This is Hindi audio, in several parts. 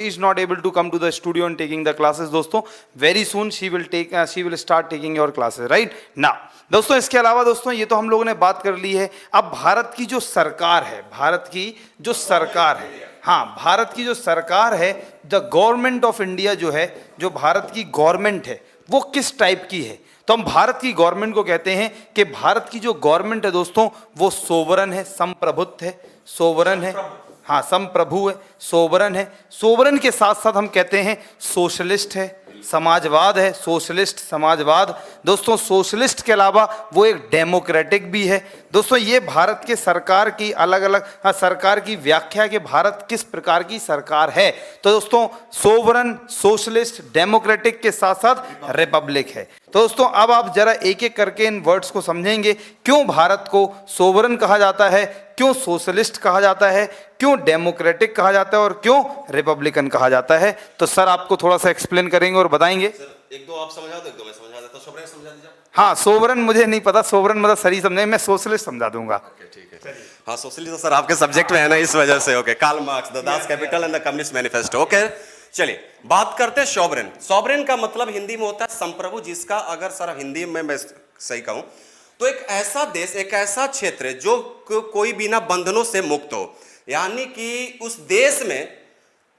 is not able to come to the studio and taking the classes दोस्तों, very soon she will start taking your classes right now। दोस्तों इसके अलावा दोस्तों ये तो हम लोगों ने बात कर ली है। अब भारत की जो सरकार है, भारत की जो सरकार है, हाँ भारत की जो सरकार है, द गवर्नमेंट ऑफ इंडिया जो है, जो भारत की गवर्नमेंट है वो किस टाइप की है। तो हम भारत की गवर्नमेंट को कहते हैं कि भारत की जो गवर्नमेंट है दोस्तों वो सोवरन है, संप्रभुत्व है, सोवरन है, हाँ संप्रभु है, सोवरन है। सोवरन के साथ साथ हम कहते हैं सोशलिस्ट है, समाजवाद है, सोशलिस्ट समाजवाद। दोस्तों सोशलिस्ट के अलावा वो एक डेमोक्रेटिक भी है। दोस्तों ये भारत के सरकार की अलग अलग सरकार की व्याख्या कि भारत किस प्रकार की सरकार है। तो दोस्तों सोवरन, सोशलिस्ट, डेमोक्रेटिक के साथ साथ रिपब्लिक है। तो दोस्तों अब आप जरा एक एक करके इन वर्ड्स को समझेंगे, क्यों भारत को सोवरन कहा जाता है, क्यों सोशलिस्ट कहा जाता है, क्यों डेमोक्रेटिक कहा जाता है और क्यों रिपब्लिकन कहा जाता है। तो सर आपको थोड़ा सा एक्सप्लेन करेंगे और बताएंगे। सर एक दो आप समझा दो, एक दो मैं समझा देता हूं। सोवरेन समझा दीजिए। हाँ सोवरन मुझे नहीं पता, सोवरन मतलब सही समझे, मैं सोशलिस्ट समझा दूंगा। ठीक है। हाँ सोशलिस्ट सर आपके सब्जेक्ट में है ना, इस वजह से। Okay, Karl Marx, the Das Kapital and the communist manifesto. Okay चलिए बात करते हैं सॉवरेन। सॉवरेन का मतलब हिंदी में होता है संप्रभु, जिसका अगर सर हिंदी में मैं सही कहूं तो एक ऐसा देश, एक ऐसा क्षेत्र जो कोई बिना बंधनों से मुक्त हो, यानी कि उस देश में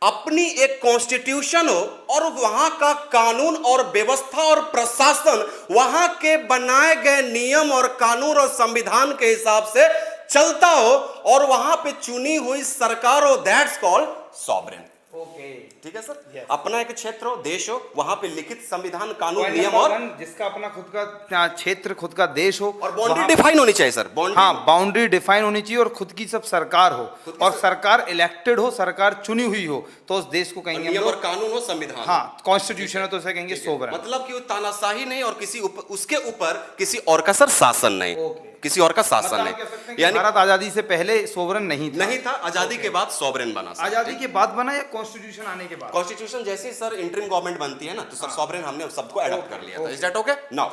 अपनी एक कॉन्स्टिट्यूशन हो और वहां का कानून और व्यवस्था और प्रशासन वहां के बनाए गए नियम और कानून और संविधान के हिसाब से चलता हो और वहां पे चुनी हुई सरकार हो, दैट्स कॉल्ड सॉवरेन। ओके ठीक है सर। yes. अपना एक क्षेत्र हो, देश हो, वहां पे लिखित संविधान, कानून, नियम और जिसका अपना खुद का क्षेत्र, खुद का देश हो और बाउंड्री डिफाइन होनी चाहिए सर। हाँ बाउंड्री डिफाइन होनी चाहिए और खुद की सब सरकार हो और सरकार इलेक्टेड हो, सरकार चुनी हुई हो, तो उस देश को कहेंगे नियम और कानून हो, संविधान। हाँ कॉन्स्टिट्यूशन है तो उसे कहेंगे सोवरेन। मतलब कि तानाशाही नहीं और किसी उसके ऊपर किसी और का सर शासन नहीं, किसी और का शासन नहीं। यानी भारत आजादी से पहले सोवरेन नहीं था, आजादी के बाद सोवरेन बना। आजादी के बाद बना या कॉन्स्टिट्यूशन आने के बाद? कॉन्स्टिट्यूशन जैसे ही सर इंटरिम गवर्नमेंट बनती है ना, तो सर सोवरेन हमने सबको अडॉप्ट कर लिया था। Is that okay? Now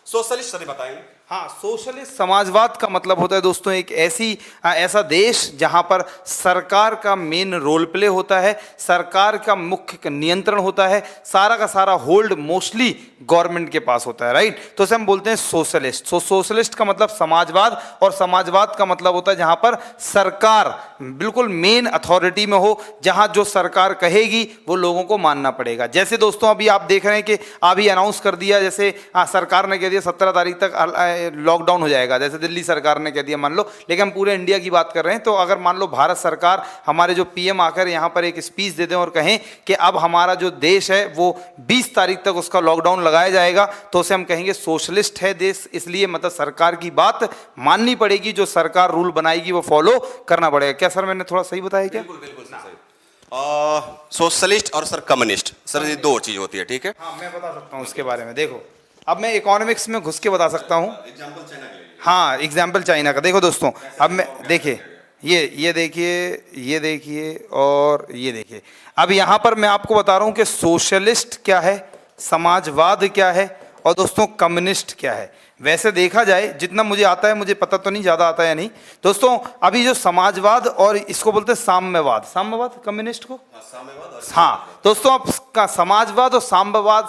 socialist sir बताएंगे। हाँ सोशलिस्ट समाजवाद का मतलब होता है दोस्तों एक ऐसा देश जहां पर सरकार का मेन रोल प्ले होता है, सरकार का मुख्य नियंत्रण होता है, सारा का सारा होल्ड मोस्टली गवर्नमेंट के पास होता है, राइट। तो उसे हम बोलते हैं सोशलिस्ट। सोशलिस्ट का मतलब समाजवाद और समाजवाद का मतलब होता है जहां पर सरकार बिल्कुल मेन अथॉरिटी में हो, जहां जो सरकार कहेगी वो लोगों को मानना पड़ेगा। जैसे दोस्तों अभी आप देख रहे हैं कि अभी अनाउंस कर दिया, जैसे सरकार ने कह दिया 17 तारीख तक लॉकडाउन हो जाएगा, जैसे दिल्ली सरकार ने कह दिया मान लो, लेकिन हम पूरे इंडिया की बात कर रहे हैं। तो अगर मान लो भारत सरकार, हमारे जो पीएम आकर यहाँ पर एक स्पीच दे दें और कहें कि अब हमारा जो देश है वो 20 तारीख तक उसका लॉकडाउन लगाया जाएगा, तो उसे हम कहेंगे सोशलिस्ट है देश। इसलिए मतलब सरकार की बात माननी पड़ेगी, जो सरकार रूल बनाएगी वो फॉलो करना पड़ेगा। क्या सर मैंने थोड़ा सही बताया क्या? बिल्कुल सही। सोशलिस्ट और सर कम्युनिस्ट सर ये दो चीज होती है, ठीक है। हाँ मैं बता सकता हूँ उसके बारे में। देखो अब मैं इकोनॉमिक्स में घुस के बता सकता हूँ। एग्जांपल चाइना के लिए। हाँ एग्जाम्पल चाइना का। देखो दोस्तों अब मैं देखिए ये देखिए, ये देखिए और ये देखिए। अब यहाँ पर मैं आपको बता रहा हूँ कि सोशलिस्ट क्या है, समाजवाद क्या है और दोस्तों कम्युनिस्ट क्या है। वैसे देखा जाए जितना मुझे आता है, मुझे पता तो नहीं ज़्यादा आता है नहीं दोस्तों। अभी जो समाजवाद और इसको बोलते हैं साम्यवाद, साम्यवाद कम्युनिस्ट को, हाँ दोस्तों अब का समाजवाद और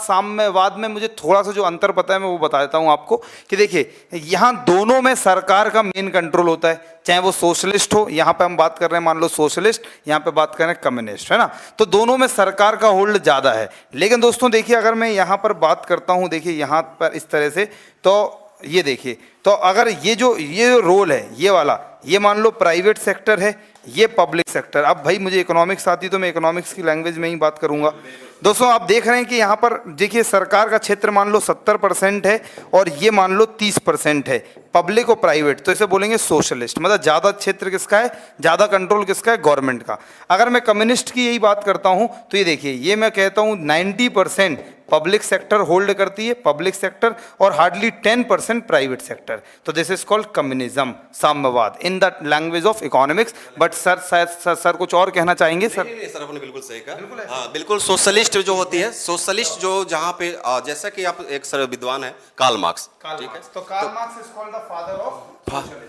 साम्यवाद में मुझे थोड़ा सा जो अंतर पता है मैं वो बता देता हूँ आपको कि देखिए यहाँ दोनों में सरकार का मेन कंट्रोल होता है, चाहे वो सोशलिस्ट हो, यहाँ पे हम बात कर रहे हैं मान लो सोशलिस्ट, यहाँ पे बात कर रहे हैं कम्युनिस्ट, है ना। तो दोनों में सरकार का होल्ड ज़्यादा है। लेकिन दोस्तों देखिए अगर मैं यहाँ पर बात करता हूँ, देखिए यहाँ पर इस तरह से, तो ये देखिए, तो अगर ये जो रोल है ये वाला, ये मान लो प्राइवेट सेक्टर है, ये पब्लिक सेक्टर। अब भाई मुझे इकोनॉमिक्स आती तो मैं इकोनॉमिक्स की लैंग्वेज में ही बात करूंगा। दोस्तों आप देख रहे हैं कि यहाँ पर देखिए सरकार का क्षेत्र मान लो 70% है और ये मान लो 30% है पब्लिक और प्राइवेट, तो इसे बोलेंगे सोशलिस्ट। मतलब ज़्यादा क्षेत्र किसका है, ज़्यादा कंट्रोल किसका है, गवर्नमेंट का। अगर मैं कम्युनिस्ट की यही बात करता हूँ तो ये देखिए, ये मैं कहता हूँ 90% पब्लिक सेक्टर होल्ड करती है, पब्लिक सेक्टर, और हार्डली 10% प्राइवेट सेक्टर। तो दिस इज कॉल्ड कम्युनिज्म, साम्यवाद in the language of economics. But sir शायद सर कुछ और कहना चाहेंगे सर? नहीं, सर आपने बिल्कुल सही कहा। हाँ बिल्कुल, सोशलिस्ट जो होती है, सोशलिस्ट जो जहाँ पे जैसा कि आप एक सर विद्वान है कार्ल मार्क्स, ठीक है, तो Karl Marx is called the father of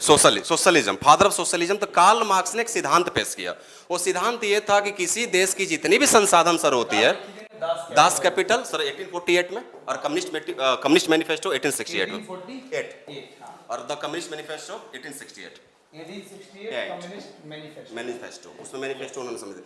socialism, father of socialism. तो कार्ल मार्क्स ने एक सिद्धांत पेश किया। वो सिद्धांत ये था कि किसी देश की जितनी भी संसाधन सर होती है, दास कैपिटल सर 1848 में, और कम्युनिस्ट मैनिफेस्टो 1868 में, और द कम्युनिस्ट मैनिफेस्टो 1868 मैनिफेस्टो, उसमें मैनिफेस्टो उन्होंने समझा।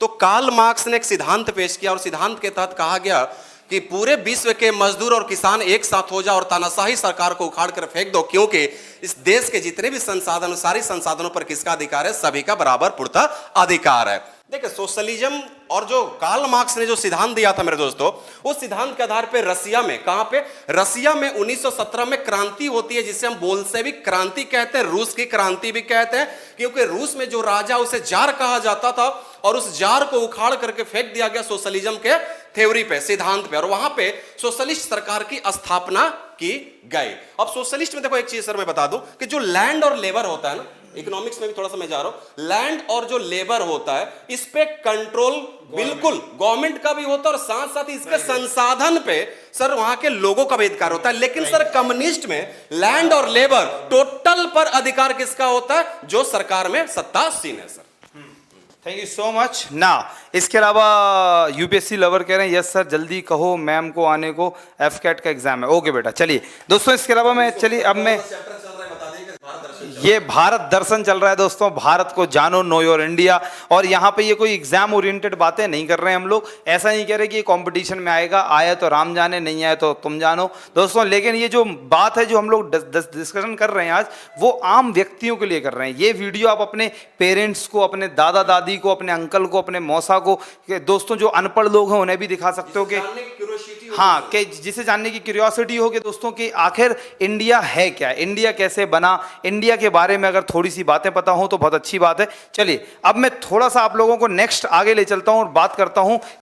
तो कार्ल मार्क्स ने एक सिद्धांत पेश किया, और सिद्धांत के तहत कहा गया कि पूरे विश्व के मजदूर और किसान एक साथ हो जाओ और तानाशाही सरकार को उखाड़ कर फेंक दो, क्योंकि इस देश के जितने भी संसाधन, सारी संसाधनों पर किसका अधिकार है? सभी का बराबर पूर्णतः अधिकार है। देखिए सोशलिज्म और जो कार्ल मार्क्स ने जो सिद्धांत दिया था मेरे दोस्तों, उस सिद्धांत के आधार पे रसिया में, कहां पे? रसिया में 1917 में क्रांति होती है, जिसे हम बोल्शेविक क्रांति कहते हैं, रूस की क्रांति भी कहते हैं, क्योंकि रूस में जो राजा, उसे जार कहा जाता था, और उस जार को उखाड़ करके फेंक दिया गया सोशलिज्म के थ्योरी पे, सिद्धांत पे, और वहां पे सोशलिस्ट सरकार की स्थापना की गई। अब सोशलिस्ट में देखो एक चीज सर मैं बता दूं कि जो लैंड और लेबर होता है ना, इकोनॉमिक्स में भी थोड़ा सा मैं जा रहा हूं, लैंड और जो लेबर होता है, इस पे कंट्रोल बिल्कुल गवर्नमेंट का भी होता है, और साथ साथ ही इसके संसाधन पे सर वहां के लोगों का भी अधिकार होता है। लेकिन सर कम्युनिस्ट में लैंड और लेबर टोटल पर अधिकार किसका होता है? जो सरकार में सत्तासीन है sir. Thank you so much. ना इसके अलावा यूपीएससी लवर कह रहे हैं यस सर जल्दी कहो मैम को आने को, एफ कैट का एग्जाम है। ओके बेटा, चलिए दोस्तों, इसके अलावा मैं चलिए अब मैं ये भारत दर्शन चल रहा है दोस्तों, भारत को जानो, नो योर इंडिया। और यहाँ पे ये कोई एग्जाम ओरिएंटेड बातें नहीं कर रहे हैं हम लोग, ऐसा नहीं कह रहे कि ये कंपटीशन में आएगा, आया तो राम जाने, नहीं आया तो तुम जानो दोस्तों। लेकिन ये जो बात है जो हम लोग डिस्कशन कर रहे हैं आज, वो आम व्यक्तियों के लिए कर रहे हैं। ये वीडियो आप अपने पेरेंट्स को, अपने दादा दादी को, अपने अंकल को, अपने मौसा को, दोस्तों जो अनपढ़ लोग हैं उन्हें भी दिखा सकते हो कि हाँ, कि जिसे जानने की क्यूरियोसिटी हो कि दोस्तों कि आखिर इंडिया है क्या, इंडिया कैसे बना, इंडिया के बारे में अगर थोड़ी सी बातें पता हो तो बहुत अच्छी बात है। चलिए अब मैं थोड़ा सा आप लोगों को नेक्स्ट आगे ले चलता हूं और बात करता हूं